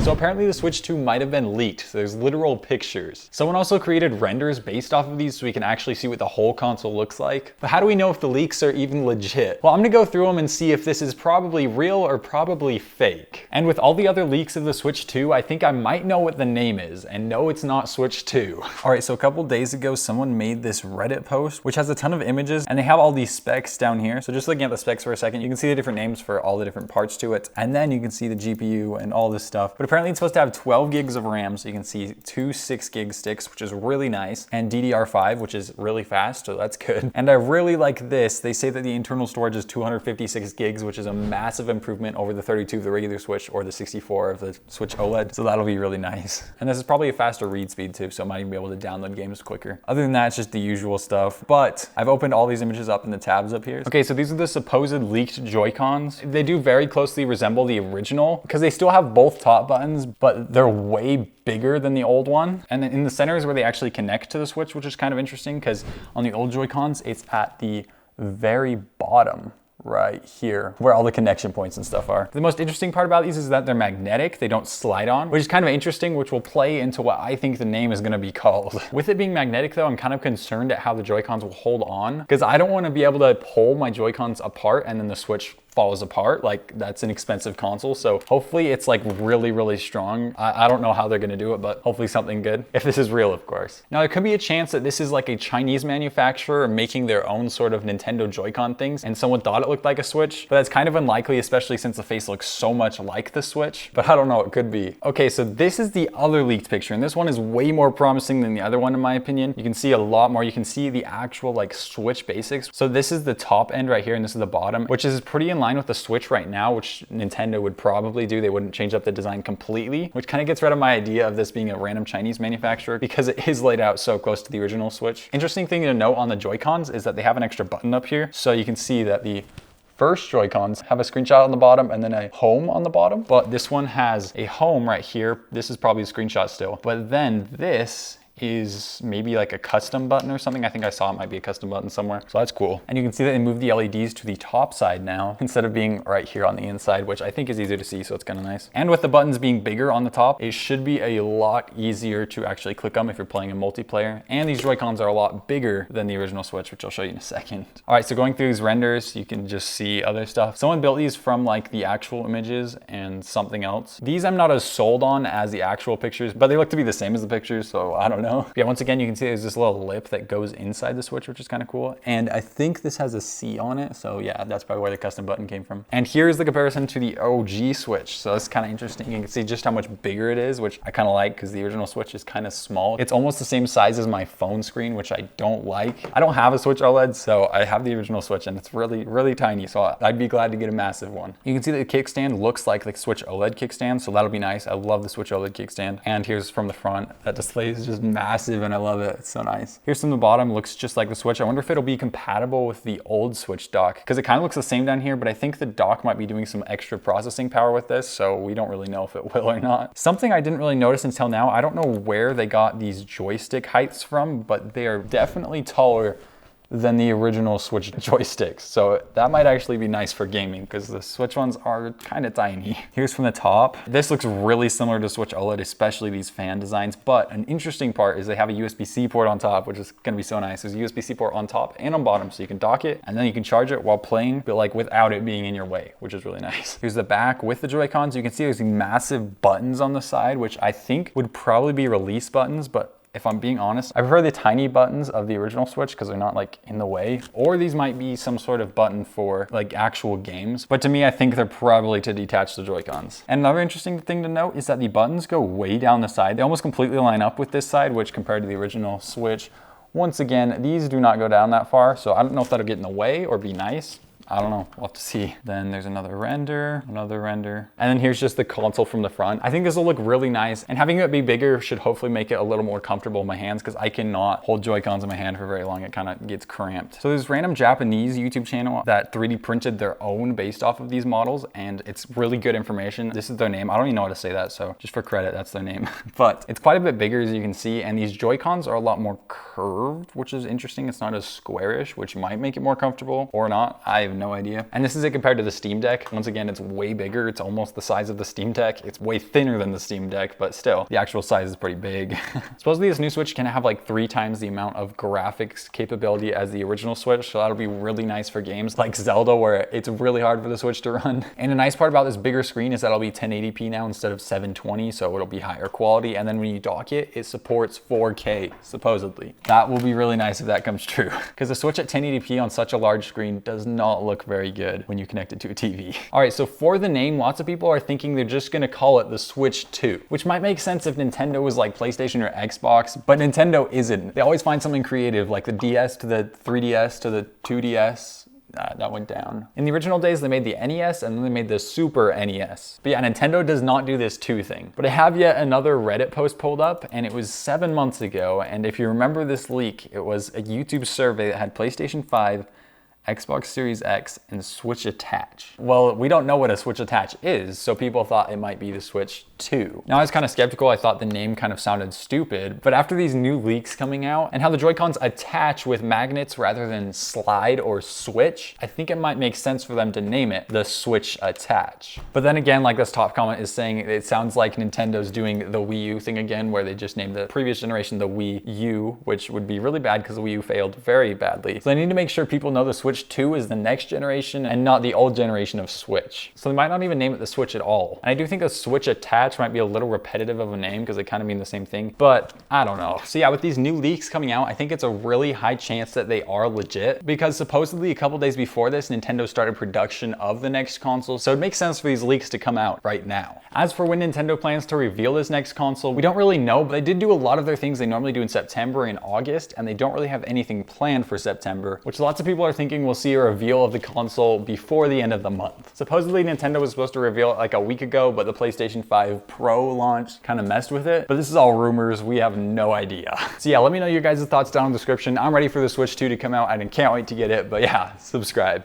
So apparently the Switch 2 might have been leaked. So there's literal pictures. Someone also created renders based off of these so we can actually see what the whole console looks like. But how do we know if the leaks are even legit? Well, I'm gonna go through them and see if this is probably real or probably fake. And with all the other leaks of the Switch 2, I think I might know what the name is, and no, it's not Switch 2. All right, so a couple days ago, someone made this Reddit post, which has a ton of images, and they have all these specs down here. So just looking at the specs for a second, you can see the different names for all the different parts to it, and then you can see the GPU and all this stuff. But apparently it's supposed to have 12 gigs of RAM, so you can see two 6 gig sticks, which is really nice, and DDR5, which is really fast, so that's good. And I really like this. They say that the internal storage is 256 gigs, which is a massive improvement over the 32 of the regular Switch or the 64 of the Switch OLED, so that'll be really nice. And this is probably a faster read speed too, so I might even be able to download games quicker. Other than that, it's just the usual stuff. But I've opened all these images up in the tabs up here. Okay, so these are the supposed leaked Joy-Cons. They do very closely resemble the original because they still have both top buttons, but they're way bigger than the old one. And then in the center is where they actually connect to the Switch, which is kind of interesting because on the old Joy-Cons, it's at the very bottom right here where all the connection points and stuff are. The most interesting part about these is that they're magnetic. They don't slide on, which is kind of interesting, which will play into what I think the name is going to be called. With it being magnetic though, I'm kind of concerned at how the Joy-Cons will hold on because I don't want to be able to pull my Joy-Cons apart and then the Switch falls apart. Like, that's an expensive console. So hopefully it's like really, really strong. I don't know how they're gonna do it, but hopefully something good. If this is real, of course. Now, there could be a chance that this is like a Chinese manufacturer making their own sort of Nintendo Joy-Con things, and someone thought it looked like a Switch, but that's kind of unlikely, especially since the face looks so much like the Switch, but I don't know, it could be. Okay, so this is the other leaked picture, and this one is way more promising than the other one in my opinion. You can see a lot more. You can see the actual like Switch basics. So this is the top end right here, and this is the bottom, which is pretty in line with the Switch right now, which Nintendo would probably do. They wouldn't change up the design completely, which kind of gets rid of my idea of this being a random Chinese manufacturer because it is laid out so close to the original Switch. Interesting thing to note on the Joy-Cons is that they have an extra button up here. So you can see that the first Joy-Cons have a screenshot on the bottom and then a home on the bottom, but this one has a home right here. This is probably a screenshot still, but then this is maybe like a custom button or something. I think I saw it might be a custom button somewhere. So that's cool. And you can see that they moved the LEDs to the top side now instead of being right here on the inside, which I think is easier to see, so it's kind of nice. And with the buttons being bigger on the top, it should be a lot easier to actually click them if you're playing a multiplayer. And these Joy-Cons are a lot bigger than the original Switch, which I'll show you in a second. All right, so going through these renders, you can just see other stuff. Someone built these from like the actual images and something else. These I'm not as sold on as the actual pictures, but they look to be the same as the pictures, so I don't know. Yeah, once again, you can see there's this little lip that goes inside the Switch, which is kind of cool. And I think this has a C on it. So yeah, that's probably where the custom button came from. And here's the comparison to the OG Switch. So that's kind of interesting. You can see just how much bigger it is, which I kind of like because the original Switch is kind of small. It's almost the same size as my phone screen, which I don't like. I don't have a Switch OLED, so I have the original Switch and it's really, really tiny. So I'd be glad to get a massive one. You can see that the kickstand looks like the Switch OLED kickstand. So that'll be nice. I love the Switch OLED kickstand. And here's from the front. That display is just massive and I love it. It's so nice. Here's from the bottom, looks just like the Switch. I wonder if it'll be compatible with the old Switch dock because it kind of looks the same down here, but I think the dock might be doing some extra processing power with this, so we don't really know if it will or not. Something I didn't really notice until now, I don't know where they got these joystick heights from, but they are definitely taller than the original Switch joysticks. So that might actually be nice for gaming because the Switch ones are kind of tiny. Here's from the top. This looks really similar to Switch OLED, especially these fan designs. But an interesting part is they have a USB-C port on top, which is gonna be so nice. There's a USB-C port on top and on bottom, so you can dock it and then you can charge it while playing, but like without it being in your way, which is really nice. Here's the back with the Joy-Cons. You can see there's massive buttons on the side, which I think would probably be release buttons, but if I'm being honest, I prefer the tiny buttons of the original Switch because they're not like in the way, or these might be some sort of button for like actual games. But to me, I think they're probably to detach the Joy-Cons. And another interesting thing to note is that the buttons go way down the side. They almost completely line up with this side, which compared to the original Switch, once again, these do not go down that far. So I don't know if that'll get in the way or be nice. I don't know, we'll have to see. Then there's another render. And then here's just the console from the front. I think this will look really nice, and having it be bigger should hopefully make it a little more comfortable in my hands because I cannot hold Joy-Cons in my hand for very long. It kind of gets cramped. So there's random Japanese YouTube channel that 3D printed their own based off of these models, and it's really good information. This is their name. I don't even know how to say that, so just for credit, that's their name. But it's quite a bit bigger as you can see, and these Joy-Cons are a lot more curved, which is interesting. It's not as squarish, which might make it more comfortable or not. I have have no idea. And this is it compared to the Steam Deck. Once again, it's way bigger. It's almost the size of the Steam Deck. It's way thinner than the Steam Deck, but still, the actual size is pretty big. Supposedly this new Switch can have like 3 times the amount of graphics capability as the original Switch, so that'll be really nice for games like Zelda, where it's really hard for the Switch to run. And the nice part about this bigger screen is that it'll be 1080p now instead of 720, so it'll be higher quality. And then when you dock it, it supports 4K, supposedly. That will be really nice if that comes true, because the Switch at 1080p on such a large screen does not look very good when you connect it to a TV. All right, so for the name, lots of people are thinking they're just gonna call it the Switch 2, which might make sense if Nintendo was like PlayStation or Xbox, but Nintendo isn't. They always find something creative, like the DS to the 3DS to the 2DS. That went down. In the original days, they made the NES and then they made the Super NES. But yeah, Nintendo does not do this 2 thing. But I have yet another Reddit post pulled up, and it was 7 months ago. And if you remember this leak, it was a YouTube survey that had PlayStation 5, Xbox Series X, and Switch Attach. Well, we don't know what a Switch Attach is, so people thought it might be the Switch 2. Now I was kind of skeptical. I thought the name kind of sounded stupid, but after these new leaks coming out and how the Joy-Cons attach with magnets rather than slide or switch, I think it might make sense for them to name it the Switch Attach. But then again, like this top comment is saying, it sounds like Nintendo's doing the Wii U thing again, where they just named the previous generation the Wii U, which would be really bad because the Wii U failed very badly. So they need to make sure people know the Switch 2 is the next generation and not the old generation of Switch. So they might not even name it the Switch at all. And I do think the Switch Attach might be a little repetitive of a name because they kind of mean the same thing, but I don't know. So yeah, with these new leaks coming out, I think it's a really high chance that they are legit, because supposedly a couple days before this, Nintendo started production of the next console. So it makes sense for these leaks to come out right now. As for when Nintendo plans to reveal this next console, we don't really know, but they did do a lot of their things they normally do in September and August, and they don't really have anything planned for September, which lots of people are thinking we'll see a reveal of the console before the end of the month. Supposedly Nintendo was supposed to reveal it like a week ago, but the PlayStation 5 Pro launch kind of messed with it. But this is all rumors. We have no idea. So yeah, let me know your guys' thoughts down in the description. I'm ready for the Switch 2 to come out and I can't wait to get it, but yeah, subscribe.